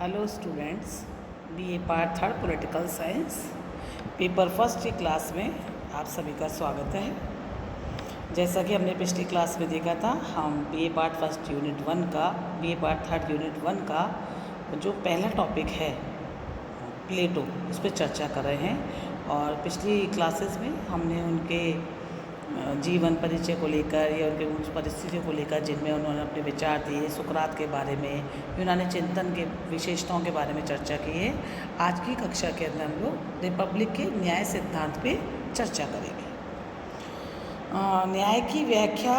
Hello students, BA part third political science paper first की class में आप सभी का स्वागत है। जैसा कि हमने पिछली क्लास में देखा था, हम BA part first unit one का BA part third unit one का जो पहला टॉपिक है प्लेटो, उस पर चर्चा कर रहे हैं। और पिछली क्लासेस में हमने उनके जीवन परिचय को लेकर या उनके उस परिस्थितियों को लेकर जिनमें उन्होंने अपने विचार दिए, सुकरात के बारे में, यूनानी चिंतन के विशेषताओं के बारे में चर्चा की है। आज की कक्षा के अंदर हम लोग रिपब्लिक के न्याय सिद्धांत पे चर्चा करेंगे। न्याय की व्याख्या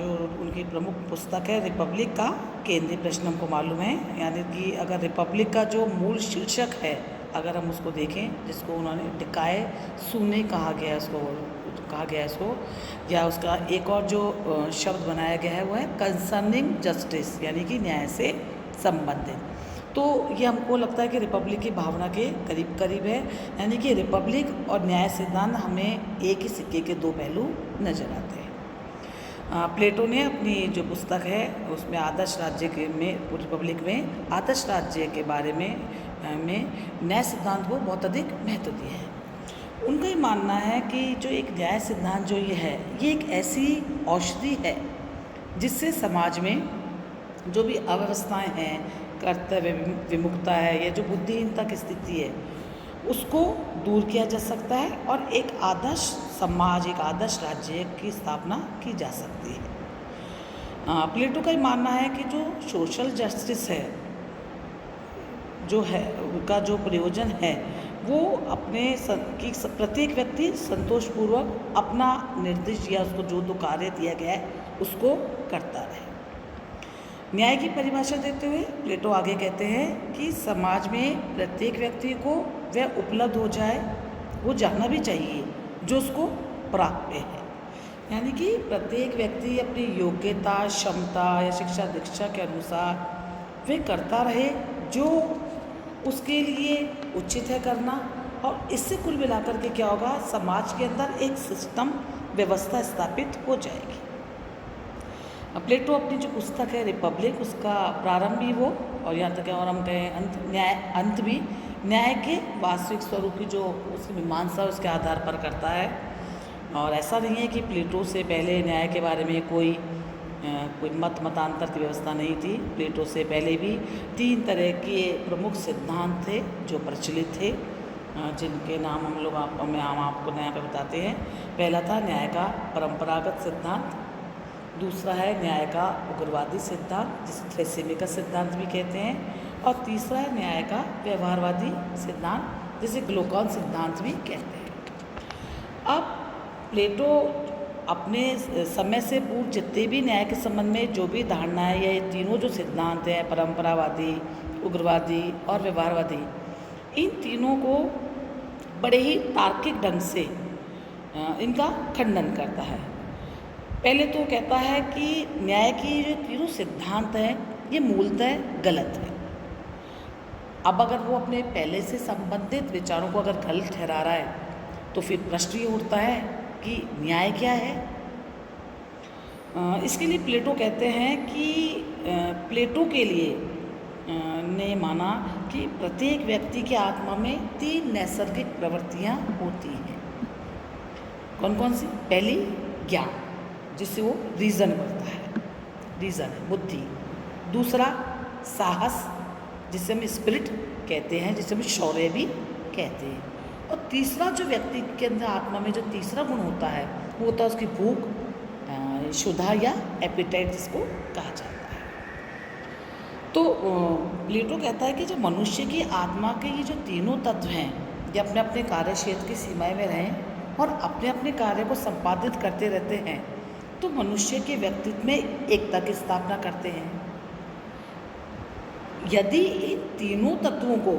जो उनकी प्रमुख पुस्तक है रिपब्लिक का केंद्रीय प्रश्न हमको मालूम है, यानी कि अगर रिपब्लिक का जो मूल शीर्षक है अगर हम उसको देखें, जिसको उन्होंने डिकाय सूने कहा गया है इसको, या उसका एक और जो शब्द बनाया गया है वो है कंसर्निंग जस्टिस, यानी कि न्याय से संबंधित। तो ये हमको लगता है कि रिपब्लिक की भावना के करीब करीब है, यानी कि रिपब्लिक और न्याय सिद्धांत हमें एक ही सिक्के के दो पहलू नजर आते हैं। प्लेटो ने अपनी जो पुस्तक है उसमें आदर्श राज्य के में रिपब्लिक में आदर्श राज्य के बारे में न्याय सिद्धांत को बहुत अधिक महत्व दिया है। उनका ये मानना है कि जो एक न्याय सिद्धांत जो ये एक ऐसी औषधि है जिससे समाज में जो भी अव्यवस्थाएं हैं, कर्तव्य विमुखता है या जो बुद्धिहीनता की स्थिति है, उसको दूर किया जा सकता है और एक आदर्श समाज, एक आदर्श राज्य की स्थापना की जा सकती है। प्लेटो का ये मानना है कि जो सोशल जस्टिस है जो है उनका जो प्रयोजन है वो अपने कि प्रत्येक व्यक्ति संतोषपूर्वक अपना निर्दिष्ट या उसको जो कार्य दिया गया है उसको करता रहे। न्याय की परिभाषा देते हुए प्लेटो आगे कहते हैं कि समाज में प्रत्येक व्यक्ति को वह उपलब्ध हो जाए, वो जानना भी चाहिए जो उसको प्राप्य है, यानी कि प्रत्येक व्यक्ति अपनी योग्यता, क्षमता या शिक्षा दीक्षा के अनुसार वह करता रहे जो उसके लिए उचित है करना। और इससे कुल मिलाकर के क्या होगा, समाज के अंदर एक सिस्टम व्यवस्था स्थापित हो जाएगी। प्लेटो अपनी जो पुस्तक है रिपब्लिक, उसका प्रारंभ भी वो और यहाँ तक और हम कहें अंत भी न्याय के वास्तविक स्वरूप की जो उसकी मीमांसा उसके आधार पर करता है। और ऐसा नहीं है कि प्लेटो से पहले न्याय के बारे में कोई मतांतर की व्यवस्था नहीं थी। प्लेटो से पहले भी 3 तरह के प्रमुख सिद्धांत थे जो प्रचलित थे, जिनके नाम हम आपको यहाँ पे बताते हैं। पहला था न्याय का परंपरागत सिद्धांत, दूसरा है न्याय का उग्रवादी सिद्धांत जिसे थ्रेसिमिकस सिद्धांत भी कहते हैं, और तीसरा है न्याय का व्यवहारवादी सिद्धांत जिसे ग्लोकॉन सिद्धांत भी कहते हैं। अब प्लेटो अपने समय से पूर्व जितने भी न्याय के संबंध में जो भी धारणा है, या ये तीनों जो सिद्धांत हैं परंपरावादी, उग्रवादी और व्यवहारवादी, इन तीनों को बड़े ही तार्किक ढंग से इनका खंडन करता है। पहले तो कहता है कि न्याय की जो तीनों सिद्धांत हैं ये मूलतः गलत है। अब अगर वो अपने पहले से संबंधित विचारों को अगर गलत ठहरा रहा है तो फिर प्रश्न ये उठता है कि न्याय क्या है। इसके लिए प्लेटो कहते हैं कि प्लेटो के लिए ने माना कि प्रत्येक व्यक्ति की आत्मा में 3 नैसर्गिक प्रवृत्तियां होती हैं। कौन कौन सी? पहली ज्ञान, जिससे वो रीज़न करता है, रीज़न है बुद्धि। दूसरा साहस, जिसे हम स्पिरिट कहते हैं, जिसे हम शौर्य भी कहते हैं। और तीसरा जो व्यक्ति के अंदर आत्मा में जो तीसरा गुण होता है वो होता है उसकी भूख, क्षुधा या एपिटाइट जिसको कहा जाता है। तो प्लेटो कहता है कि जब मनुष्य की आत्मा के ये जो तीनों तत्व हैं ये अपने अपने कार्य क्षेत्र की सीमाएं में रहें और अपने अपने कार्य को संपादित करते रहते हैं तो मनुष्य के व्यक्तित्व में एकता की स्थापना करते हैं। यदि इन तीनों तत्वों को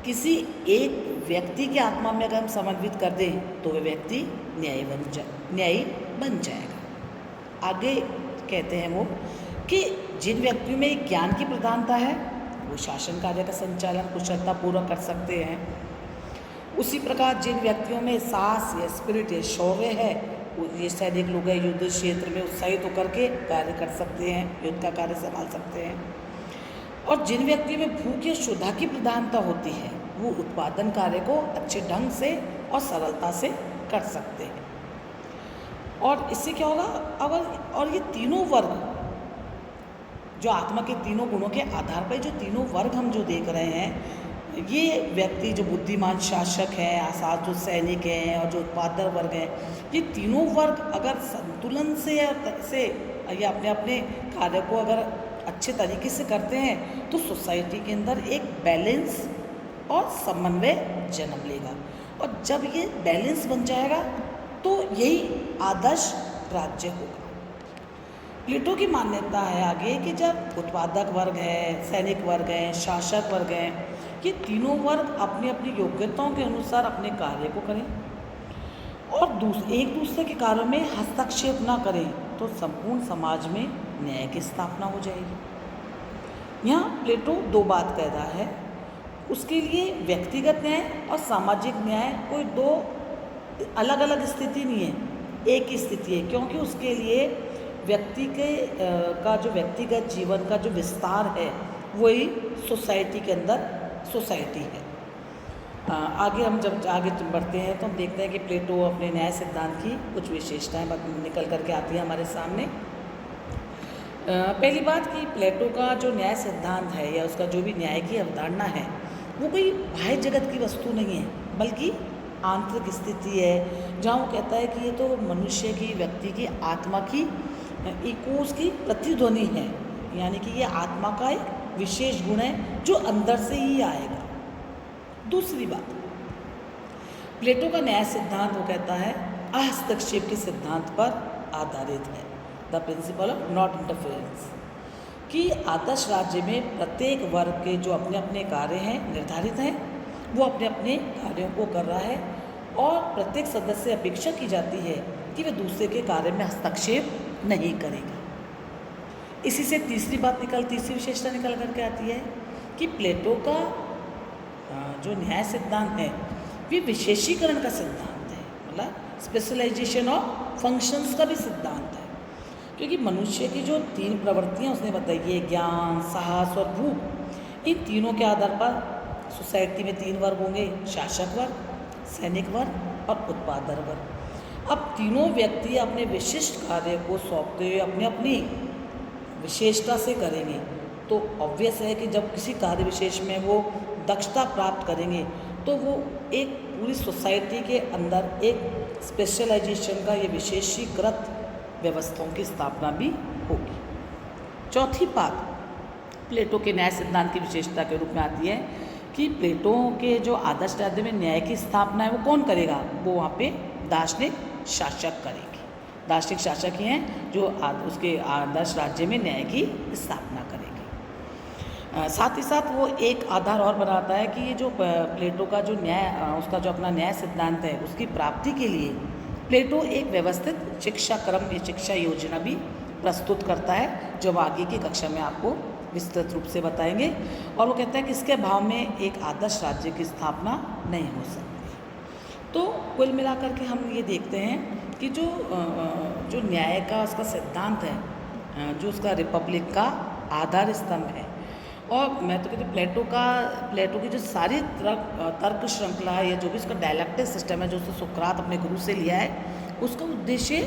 किसी एक व्यक्ति की आत्मा में अगर हम समन्वित कर दें तो वह व्यक्ति न्यायी बन जाएगा। आगे कहते हैं वो कि जिन व्यक्तियों में ज्ञान की प्रधानता है वो शासन कार्य का संचालन कुशलतापूर्वक कर सकते हैं। उसी प्रकार जिन व्यक्तियों में साहस या स्पिरिट या शौर्य है, ये सैनिक लोग हैं, युद्ध क्षेत्र में उत्साहित होकर के कार्य कर सकते हैं, युद्ध का कार्य संभाल सकते हैं। और जिन व्यक्ति में भूख या क्षुधा की प्रधानता होती है वो उत्पादन कार्य को अच्छे ढंग से और सरलता से कर सकते हैं। और इससे क्या होगा, अगर और ये तीनों वर्ग जो आत्मा के तीनों गुणों के आधार पर जो तीनों वर्ग हम जो देख रहे हैं, ये व्यक्ति जो बुद्धिमान शासक है, आसाद जो सैनिक हैं और जो उत्पादक वर्ग हैं, ये तीनों वर्ग अगर संतुलन से या अपने अपने कार्य को अगर अच्छे तरीके से करते हैं तो सोसाइटी के अंदर एक बैलेंस और समन्वय जन्म लेगा। और जब ये बैलेंस बन जाएगा तो यही आदर्श राज्य होगा। प्लेटो की मान्यता है आगे कि जब उत्पादक वर्ग है, सैनिक वर्ग हैं, शासक वर्ग हैं, ये तीनों वर्ग अपनी अपनी योग्यताओं के अनुसार अपने कार्य को करें और एक दूसरे के कार्यों में हस्तक्षेप ना करें तो संपूर्ण समाज में न्याय की स्थापना हो जाएगी। यहाँ प्लेटो दो बात कह रहा है, उसके लिए व्यक्तिगत न्याय और सामाजिक न्याय कोई दो अलग अलग स्थिति नहीं है, एक ही स्थिति है, क्योंकि उसके लिए व्यक्ति का जो व्यक्तिगत जीवन का जो विस्तार है वही सोसाइटी के अंदर सोसाइटी है। आगे हम जब आगे बढ़ते हैं तो हम देखते हैं कि प्लेटो अपने न्याय सिद्धांत की कुछ विशेषताएं निकल करके आती हैं हमारे सामने। पहली बात कि प्लेटो का जो न्याय सिद्धांत है या उसका जो भी न्याय की अवधारणा है वो कोई बाह्य जगत की वस्तु नहीं है, बल्कि आंतरिक स्थिति है, जहाँ वो कहता है कि ये तो मनुष्य की, व्यक्ति की आत्मा की इकोस की प्रतिध्वनि है, यानी कि ये आत्मा का एक विशेष गुण है जो अंदर से ही आएगा। दूसरी बात, प्लेटो का न्याय सिद्धांत वो कहता है हस्तक्षेप के सिद्धांत पर आधारित है, the principle of not interference, कि आदर्श राज्य में प्रत्येक वर्ग के जो अपने अपने कार्य हैं निर्धारित हैं, वो अपने अपने कार्यों को कर रहा है और प्रत्येक सदस्य से अपेक्षा की जाती है कि वह दूसरे के कार्य में हस्तक्षेप नहीं करेगा। इसी से तीसरी विशेषता निकल करके आती है कि प्लेटो का जो न्याय सिद्धांत है ये विशेषीकरण का सिद्धांत है, मतलब स्पेशलाइजेशन ऑफ फंक्शंस का भी सिद्धांत है, क्योंकि मनुष्य की जो तीन प्रवृत्तियाँ उसने बताई है, ज्ञान, साहस और भूख, इन तीनों के आधार पर सोसाइटी में तीन वर्ग होंगे, शासक वर्ग, सैनिक वर्ग और उत्पादक वर्ग। अब तीनों व्यक्ति अपने विशिष्ट कार्य को सौंपते हुए अपनी अपनी विशेषता से करेंगे, तो ऑब्वियस है कि जब किसी कार्य विशेष में वो दक्षता प्राप्त करेंगे तो वो एक पूरी सोसाइटी के अंदर एक स्पेशलाइजेशन का ये विशेषीकृत व्यवस्थाओं की स्थापना भी होगी। चौथी बात प्लेटो के न्याय सिद्धांत की विशेषता के रूप में आती है कि प्लेटो के जो आदर्श राज्य में न्याय की स्थापना है वो कौन करेगा, वो वहाँ पे दार्शनिक शासक करेंगे। दार्शनिक शासक ही हैं जो उसके आदर्श राज्य में न्याय की स्थापना करेंगे। साथ ही साथ वो एक आधार और बनाता है कि ये जो प्लेटो का जो न्याय उसका जो अपना न्याय सिद्धांत है उसकी प्राप्ति के लिए प्लेटो एक व्यवस्थित शिक्षा क्रम या शिक्षा योजना भी प्रस्तुत करता है, जो हम आगे की कक्षा में आपको विस्तृत रूप से बताएंगे। और वो कहता है कि इसके अभाव में एक आदर्श राज्य की स्थापना नहीं हो सकती। तो कुल मिलाकर के हम ये देखते हैं कि जो न्याय का उसका सिद्धांत है, जो उसका रिपब्लिक का आधार स्तंभ है, और मैं तो कहती प्लेटो की जो सारी तर्क श्रृंखला है या जो भी उसका डायलेक्टिक सिस्टम है जो उसने सुकरात अपने गुरु से लिया है, उसका उद्देश्य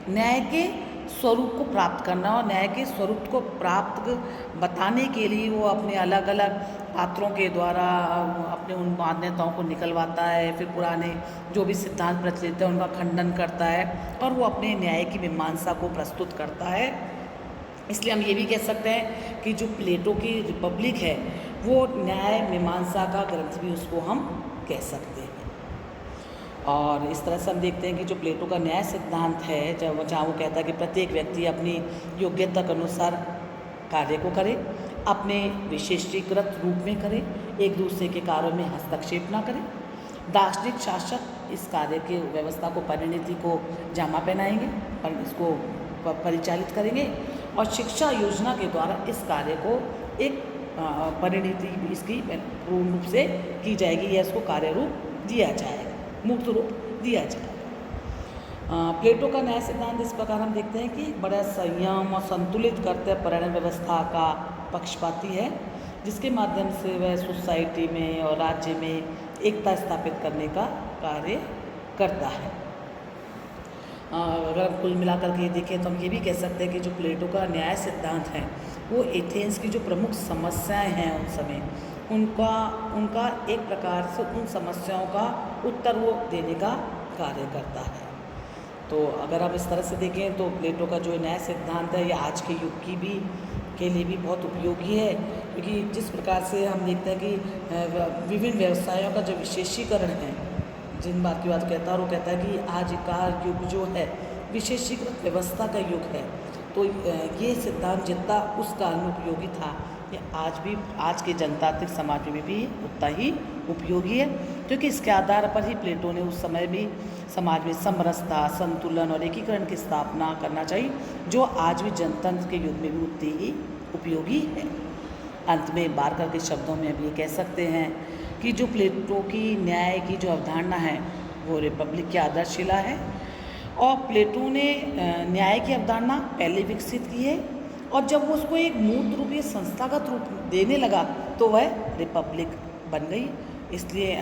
न्याय के स्वरूप को प्राप्त करना, और न्याय के स्वरूप को प्राप्त बताने के लिए वो अपने अलग अलग पात्रों के द्वारा अपने उन मान्यताओं को निकलवाता है, फिर पुराने जो भी सिद्धांत प्रचलित है उनका खंडन करता है और वो अपने न्याय की मीमांसा को प्रस्तुत करता है। इसलिए हम ये भी कह सकते हैं कि जो प्लेटो की रिपब्लिक है वो न्याय मीमांसा का ग्रंथ भी उसको हम कह सकते हैं। और इस तरह से हम देखते हैं कि जो प्लेटो का न्याय सिद्धांत है, जहाँ वो कहता है कि प्रत्येक व्यक्ति अपनी योग्यता के अनुसार कार्य को करे, अपने विशेषीकृत रूप में करे, एक दूसरे के कार्यों में हस्तक्षेप ना करे। दार्शनिक शासक इस कार्य की व्यवस्था को, परिणति को जामा पहनाएंगे और इसको परिचालित करेंगे, और शिक्षा योजना के द्वारा इस कार्य को एक परिणति इसकी पूर्ण रूप से की जाएगी या इसको कार्य रूप दिया जाएगा, मुक्त रूप दिया जाएगा। प्लेटो का न्याय सिद्धांत इस प्रकार हम देखते हैं कि बड़ा संयम और संतुलित करते परिणय व्यवस्था का पक्षपाती है, जिसके माध्यम से वह सोसाइटी में और राज्य में एकता स्थापित करने का कार्य करता है। अगर हम कुल मिलाकर के देखें तो हम ये भी कह सकते हैं कि जो प्लेटो का न्याय सिद्धांत है वो एथेंस की जो प्रमुख समस्याएं हैं उन समय उनका एक प्रकार से उन समस्याओं का उत्तर वो देने का कार्य करता है। तो अगर आप इस तरह से देखें तो प्लेटो का जो न्याय सिद्धांत है ये आज के युग के लिए भी बहुत उपयोगी है, क्योंकि जिस प्रकार से हम देखते हैं कि विभिन्न व्यवसायों का जो विशेषीकरण है, जिन बात की बात कहता है और वो कहता है कि आज का युग जो है विशेषीकृत व्यवस्था का युग है। तो ये सिद्धांत जितना उस काल में उपयोगी था ये आज के जनतांत्रिक समाज में भी उतना ही उपयोगी है, क्योंकि इसके आधार पर ही प्लेटो ने उस समय भी समाज में समरसता, संतुलन और एकीकरण की स्थापना करना चाहिए, जो आज भी जनतंत्र के युग में भी उतनी ही उपयोगी है। अंत में बार करके शब्दों में अब ये कह सकते हैं कि जो प्लेटो की न्याय की जो अवधारणा है वो रिपब्लिक की आदर्शशिला है, और प्लेटो ने न्याय की अवधारणा पहले विकसित की है, और जब वो उसको एक मूर्त रूप या संस्थागत रूप देने लगा तो वह रिपब्लिक बन गई। इसलिए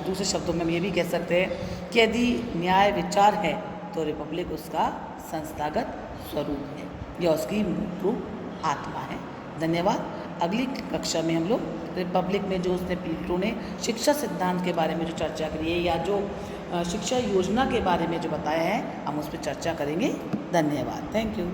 दूसरे शब्दों में हम ये भी कह सकते हैं कि यदि न्याय विचार है तो रिपब्लिक उसका संस्थागत स्वरूप है या उसकी मूर्त रूप आत्मा है। धन्यवाद। अगली कक्षा में हम लोग रिपब्लिक में जो उसने प्लेटो ने शिक्षा सिद्धांत के बारे में जो चर्चा करी है या जो शिक्षा योजना के बारे में जो बताया है हम उस पर चर्चा करेंगे। धन्यवाद। Thank you.